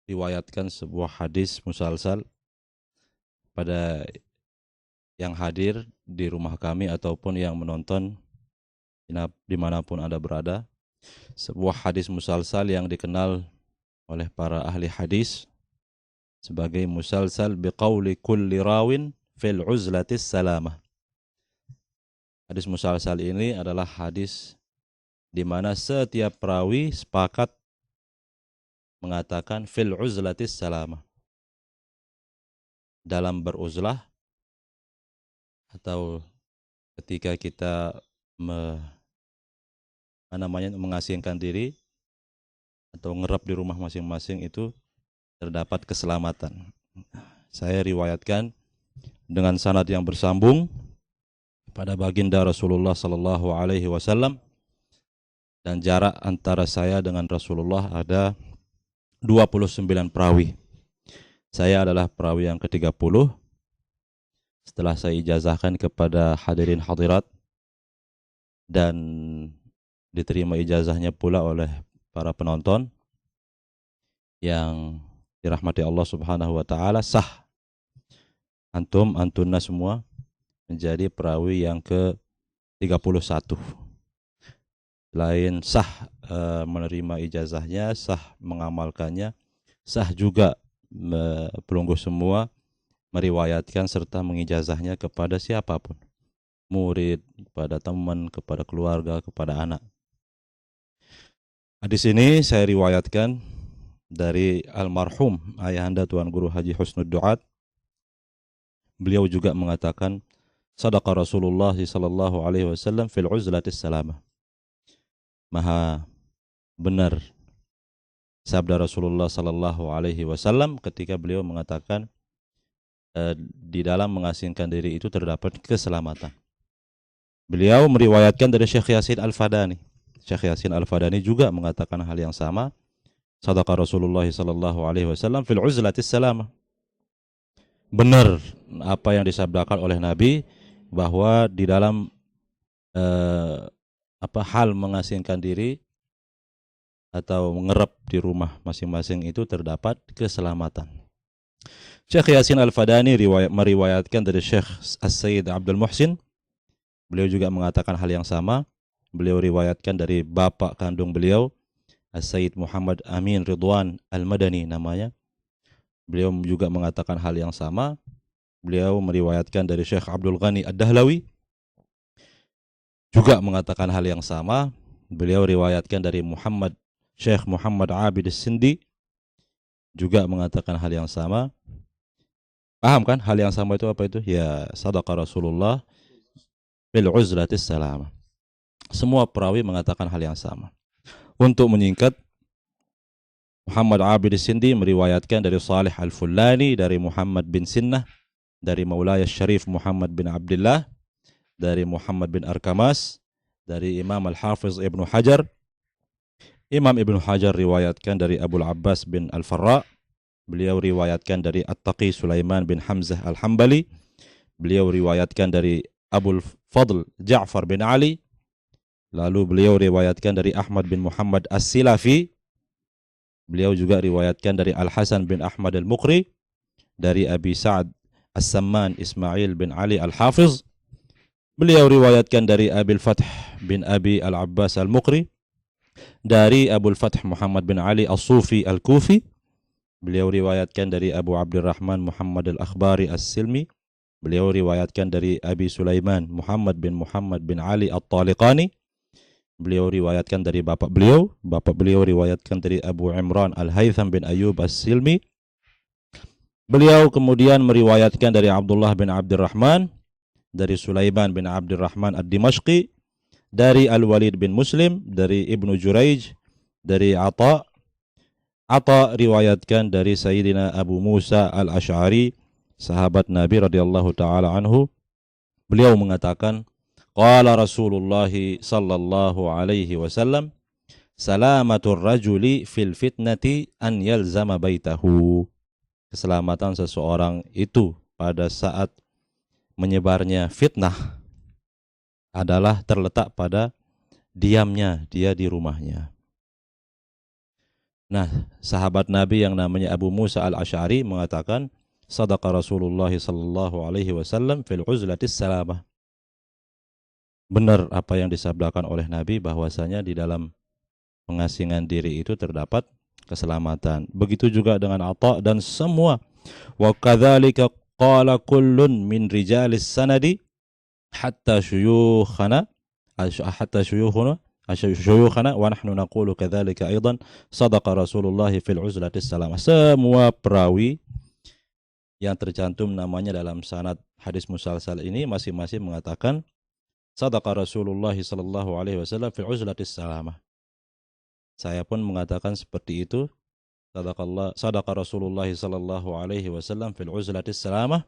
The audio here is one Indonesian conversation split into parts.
meriwayatkan sebuah hadis musalsal pada yang hadir di rumah kami ataupun yang menonton dimanapun Anda berada. Sebuah hadis musalsal yang dikenal oleh para ahli hadis sebagai musalsal biqauli kulli rawin fil uzlatis salamah. Hadis musalsal ini adalah hadis di mana setiap perawi sepakat mengatakan fil uzlatis salamah. Dalam beruzlah atau ketika kita mengasingkan diri atau ngerap di rumah masing-masing itu terdapat keselamatan. Saya riwayatkan dengan sanad yang bersambung pada baginda Rasulullah sallallahu alaihi wasallam, dan jarak antara saya dengan Rasulullah ada 29 perawi. Saya adalah perawi yang ke-30 setelah saya ijazahkan kepada hadirin hadirat dan diterima ijazahnya pula oleh para penonton yang dirahmati Allah Subhanahu wa taala. Sah antunna semua menjadi perawi yang ke-31. Selain sah menerima ijazahnya, sah mengamalkannya, sah juga pelungguh semua meriwayatkan serta mengijazahnya kepada siapapun, murid, kepada teman, kepada keluarga, kepada anak. Hadis ini saya riwayatkan dari almarhum ayahanda Tuan Guru Haji Husnud Duat. Beliau juga mengatakan sadaqa Rasulullah sallallahu alaihi wasallam fil uzlatis salamah. Maha benar sabda Rasulullah sallallahu alaihi wasallam ketika beliau mengatakan di dalam mengasingkan diri itu terdapat keselamatan. Beliau meriwayatkan dari Syekh Yasin Al-Fadani. Syekh Yasin Al-Fadani juga mengatakan hal yang sama. Sadaqa Rasulullah sallallahu alaihi wasallam fil uzlatis salamah. Benar apa yang disabdakan oleh Nabi bahwa di dalam hal mengasingkan diri atau mengerap di rumah masing-masing itu terdapat keselamatan. Syekh Yasin Al-Fadani meriwayatkan dari Syekh As-Sayyid Abdul Muhsin. Beliau juga mengatakan hal yang sama. Beliau riwayatkan dari bapak kandung beliau, As-Sayyid Muhammad Amin Ridwan Al-Madani namanya. Beliau juga mengatakan hal yang sama. Beliau meriwayatkan dari Syekh Abdul Ghani Ad-Dahlawi, juga mengatakan hal yang sama. Beliau riwayatkan dari Syekh Muhammad Abid As-Sindi, juga mengatakan hal yang sama. Paham kan hal yang sama itu apa itu? Ya, sadaqa Rasulullah bil uzlatis salamah. Semua perawi mengatakan hal yang sama. Untuk menyingkat, Muhammad Abid As-Sindi meriwayatkan dari Salih Al-Fullani, dari Muhammad bin Sinnah, dari Maulaya Syarif Muhammad bin Abdullah, dari Muhammad bin Arkamas, dari Imam Al-Hafiz Ibnu Hajar. Imam Ibnu Hajar riwayatkan dari Abu Abbas bin Al-Farra. Beliau riwayatkan dari At-Taqi Sulaiman bin Hamzah Al-Hambali. Beliau riwayatkan dari Abul Fadl Ja'far bin Ali. Lalu beliau riwayatkan dari Ahmad bin Muhammad As-Silafi. Beliau juga riwayatkan dari Al-Hasan bin Ahmad Al-Muqri, dari Abi Sa'ad As-Samman Ismail bin Ali Al-Hafiz. Beliau riwayatkan dari Abil Fath bin Abi Al-Abbas Al-Muqri, dari Abul Fath Muhammad bin Ali As-Sufi Al-Kufi. Beliau riwayatkan dari Abu Abdurrahman Muhammad Al-Akhbari As-Silmi. Beliau riwayatkan dari Abi Sulaiman Muhammad bin Ali At-Taliqani. Beliau riwayatkan dari bapak beliau riwayatkan dari Abu Imran Al-Haytham bin Ayyub As-Silmi. Beliau kemudian meriwayatkan dari Abdullah bin Abdurrahman, dari Sulaiman bin Abdurrahman Ad-Dimashqi, dari Al-Walid bin Muslim, dari Ibnu Juraij, dari Ata riwayatkan dari Sayyidina Abu Musa Al-Ash'ari, sahabat Nabi radhiyallahu taala anhu. Beliau mengatakan, qala Rasulullah sallallahu alaihi wasallam, salamatur rajuli fil fitnati an yalzama baitahu. Keselamatan seseorang itu pada saat menyebarnya fitnah adalah terletak pada diamnya dia di rumahnya. Nah, sahabat Nabi yang namanya Abu Musa al-Asy'ari mengatakan, sadaqa Rasulullah sallallahu alaihi wasallam fil uzlatis salamah. Benar apa yang disabdakan oleh Nabi bahwasanya di dalam pengasingan diri itu terdapat keselamatan. Begitu juga dengan Atha dan semua. Wa kadzalika qala kullun min rijalis sanadi hatta syuyukhana hatta syuyukhana wa nahnu naqulu kadzalika aidan sadaqa Rasulullah fil uzlatis salamah. Semua perawi yang tercantum namanya dalam sanad hadis musalsal ini masing-masing mengatakan sadaqa Rasulullah sallallahu alaihi wasallam fil uzlatis salamah. Saya pun mengatakan seperti itu. Sadaqa Rasulullah sallallahu alaihi wasallam fil uzlatis salamah,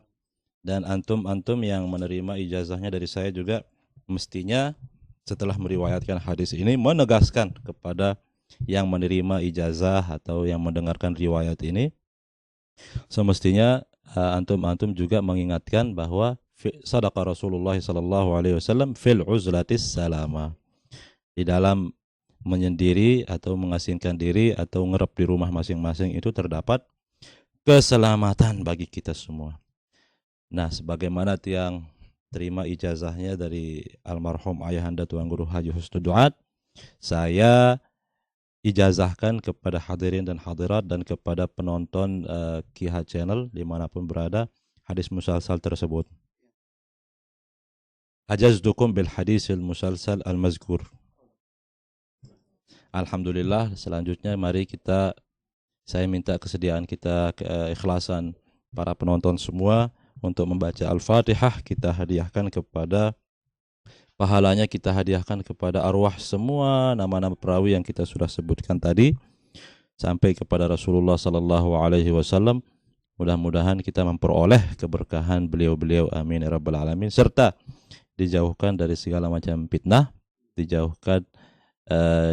dan antum yang menerima ijazahnya dari saya juga mestinya setelah meriwayatkan hadis ini menegaskan kepada yang menerima ijazah atau yang mendengarkan riwayat ini, semestinya antum juga mengingatkan bahwa sadaqa Rasulullah sallallahu alaihi wasallam fil uzlatis salamah, di dalam menyendiri atau mengasingkan diri atau ngerep di rumah masing-masing itu terdapat keselamatan bagi kita semua. Nah, sebagaimana tiang terima ijazahnya dari almarhum ayahanda Tuan Guru Haji Husnul Duat, saya ijazahkan kepada hadirin dan hadirat dan kepada penonton Kiha Channel dimanapun berada hadis musalsal tersebut. Ajazdukum bil hadisil musalsal al-mazkur. Alhamdulillah, selanjutnya mari saya minta kesediaan kita, keikhlasan para penonton semua untuk membaca Al-Fatihah, kita hadiahkan kepada pahalanya, kita hadiahkan kepada arwah semua nama-nama perawi yang kita sudah sebutkan tadi sampai kepada Rasulullah sallallahu alaihi wasallam. Mudah-mudahan kita memperoleh keberkahan beliau-beliau, amin ya rabbal alamin, serta dijauhkan dari segala macam fitnah, dijauhkan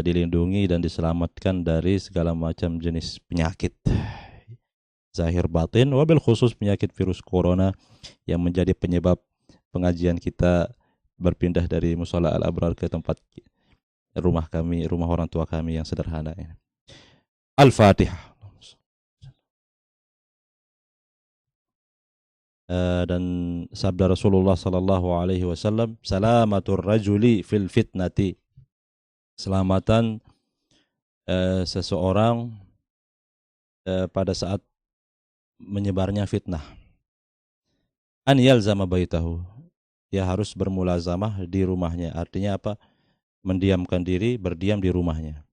dilindungi dan diselamatkan dari segala macam jenis penyakit zahir batin, wabil khusus penyakit virus corona yang menjadi penyebab pengajian kita berpindah dari Mushola Al-Abrar ke tempat rumah kami, rumah orang tua kami yang sederhana ini. Al-Fatihah. Dan sabda Rasulullah sallallahu alaihi wasallam, salamatur rajuli fil fitnati, keselamatan seseorang pada saat menyebarnya fitnah. An yalzama baitahu, dia harus bermulazamah di rumahnya. Artinya apa? Mendiamkan diri, berdiam di rumahnya,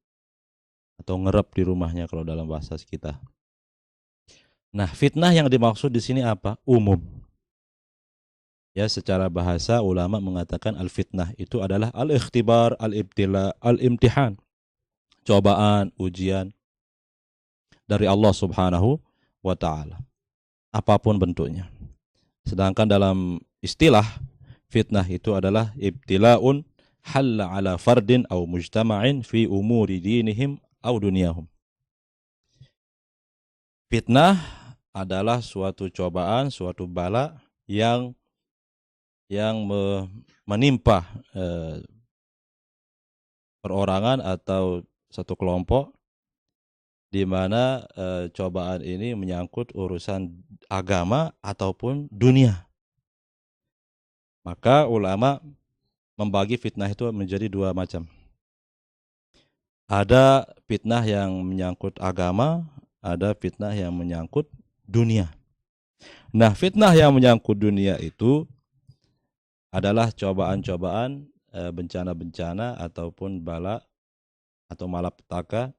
atau ngerep di rumahnya kalau dalam bahasa kita. Nah, fitnah yang dimaksud di sini apa? Umum. Ya, secara bahasa ulama mengatakan al-fitnah itu adalah al-ikhtibar, al-ibtila, al-imtihan. Cobaan, ujian dari Allah Subhanahu wa ta'ala. Apapun bentuknya. Sedangkan dalam istilah fitnah itu adalah ibtila'un halla ala fardin au mujtama'in fi umuri dinihim au dunyahum. Fitnah adalah suatu cobaan, suatu bala yang menimpa perorangan atau satu kelompok, di mana cobaan ini menyangkut urusan agama ataupun dunia. Maka ulama membagi fitnah itu menjadi dua macam. Ada fitnah yang menyangkut agama, ada fitnah yang menyangkut dunia. Nah, fitnah yang menyangkut dunia itu adalah cobaan-cobaan, bencana-bencana ataupun bala atau malapetaka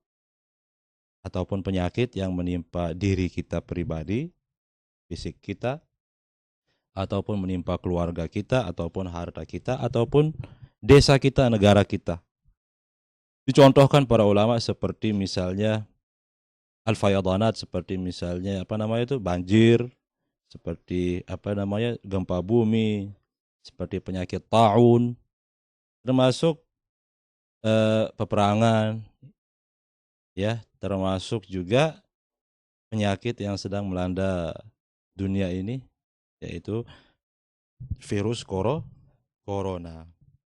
ataupun penyakit yang menimpa diri kita pribadi, fisik kita, ataupun menimpa keluarga kita, ataupun harta kita, ataupun desa kita, negara kita. Dicontohkan para ulama seperti misalnya al-fayadanat, seperti misalnya banjir, seperti gempa bumi, seperti penyakit taun, termasuk peperangan, ya, termasuk juga penyakit yang sedang melanda dunia ini, yaitu virus corona.